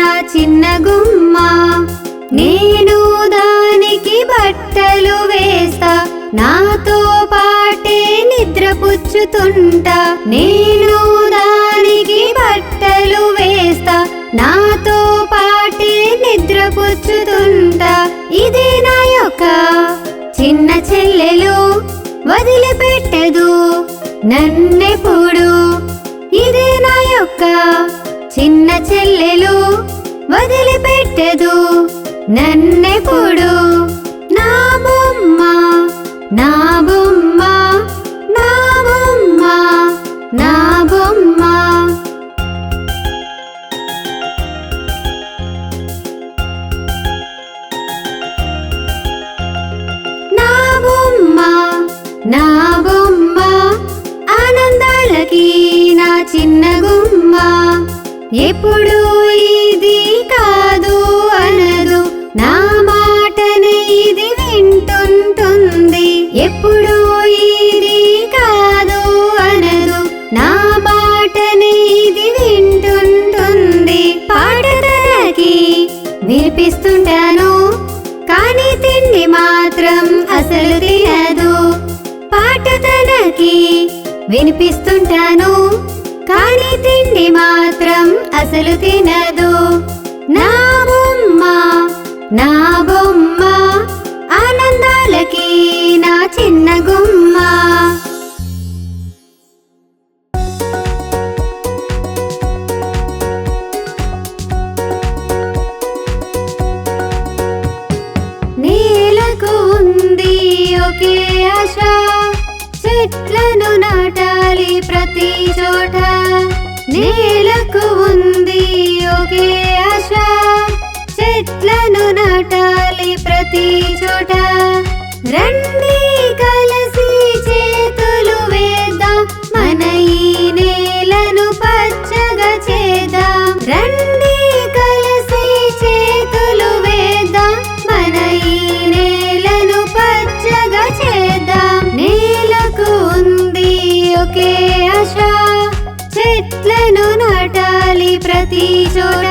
నా చిన్న గుమ్మ, నేను దానికి బట్టలు వేస్తా, నాతో పాటే నిద్రపుచ్చుతుంటా. నేను దానికి బట్టలు వేస్తా, నాతో పాటే నిద్రపుచ్చుతుంటా. ఇది నా యొక్క చిన్న చెల్లెలు, వదిలిపెట్టదు నన్నెప్పుడు. ఇది నా యొక్క చిన్న చెల్లెలు, వదిలిపెట్టదు నన్నెప్పుడు. నా బొమ్మ, నా బొమ్మ, నా బొమ్మ, నా బొమ్మ. నా బొమ్మ, నా బొమ్మ, ఆనందాలకి నా చిన్న గుమ్మ. ఎప్పుడు ఇది కాదు అనదు, నా మాటనే ఇది వింటుంటుంది. ఎప్పుడు ఇది కాదు అనదు, నా మాటనే ఇది వింటుంటుంది. పాటతనకి వినిపిస్తుంటాను, కానీ తిండి మాత్రం అసలు తినదు. పాటతనకి వినిపిస్తుంటాను, కానీ తిండి మాత్రం అసలు తినదు. నా బొమ్మ, నా బొమ్మ, ఆనందాలకి నా చిన్న గుమ్మ. నేలకు ఉంది ఒకే ఆశ, చెట్లను నాటాలి ప్రతి చోట. నేలకు ఉంది ఒకే ఆశ, చెట్లను నాటాలి ప్రతి చోట. రండి కలిసి చేతులు వేద్దాం, మన ఈ నేలను పచ్చగా చేద్దాం. రండి కలిసి చేతులు వేద్దాం, మన ఈ నేలను పచ్చగా చేద్దాం. నేలకు ఉంది ఒకే ఆశ, చెట్లను నాటాలి ప్రతి చోట.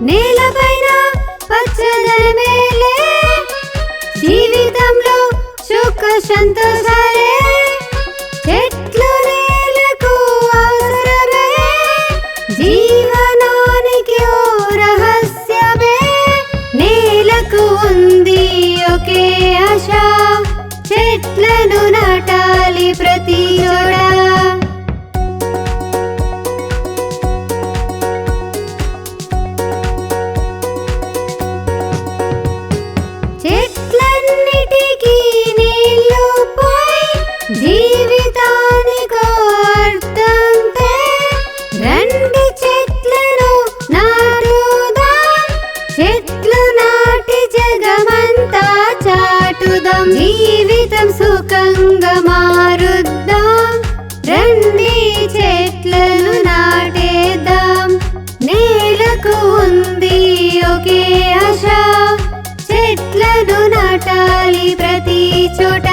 నేలపైన పచ్చదనమేలే, జీవితంలో సుఖ సంతోషాలే. చెట్లు నేలకు అవసరమే, జీవనానికి ఓ రహస్యమే. నేలకు ఉంది ఒకే ఆశ, చెట్లను నాటాలి ప్రతి చోట. చెట్లన్నిటికీ నీళ్ళు పోయి జీవితానికో అర్థం తే. రండి చెట్లను నాటుదాం, చెట్లు నాటి జగమంతా చాటుదాం. జీవితం సుఖంగా మారుద్దాం, రండి చెట్లను నాటేద్దాం. నేలకు ఉంది ఒకే ఆశ, చెట్లను నాటాలి ప్రతి చోట.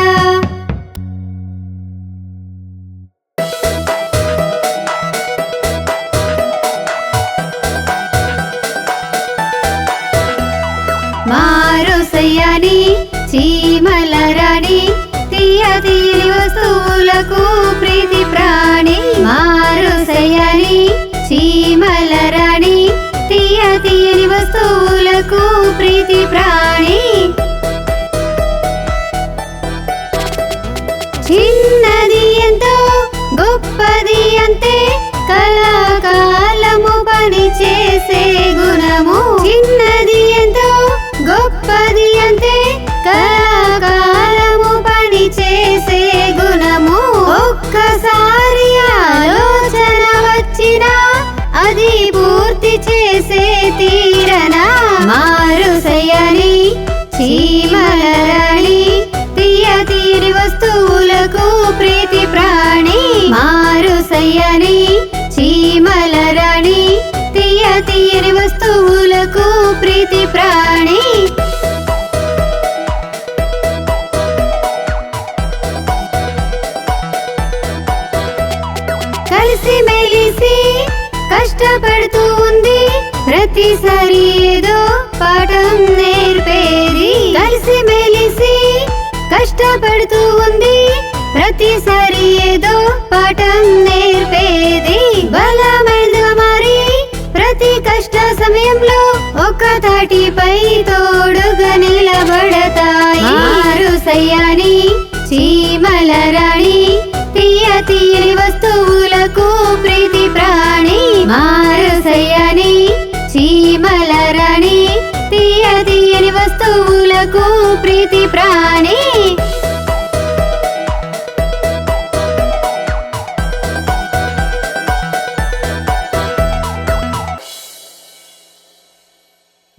మారుసయ్యని చీమల రాణి, తీయ తీరి వస్తువులకు ప్రీతి ప్రాణి. మారుసయ్యని చీమల రాణి, తీయ తీరి వస్తువులకు ప్రీతి ప్రాణి. చిన్నది ఎంతో గొప్పది అంతే, కళాకాలము పని చేసే గుణము. చిన్నది ఎంతో గొప్పది అంతే, కళాకాలము పని చేసే గుణము. ఒక్కసారి ఆలోచన వచ్చినా అది పూర్తి చేసే తీరనా. మారుసయ్యని చీమల రాణి, తీయ తీరి వస్తువులకు ప్రీతి ప్రాణి. మారుసయ్యని చీమల రాణి, తీయ తీరి వస్తువులకు ప్రీతి ప్రాణి. కలిసి మెలిసి కష్టపడుతూ ఉంది, ప్రతిసారి ఏదో పాఠం నేర్పేది. కలిసి మెలిసి కష్టపడుతూ ఉంది, ప్రతిసారి ఏదో పాఠం నేర్పేది. బలమైనదిగా మారి ప్రతి కష్ట సమయంలో ఒక తాటిపై తోడుగా నిలబడతాయి. మారుసయ్యాని చీమల రాణి, తీయ తీయని వస్తువులకు ప్రీతి ప్రాణి. మారుసయ్యాని చీమల రాణి, తీయ తీయని వస్తువులకు ప్రీతి ప్రాణి.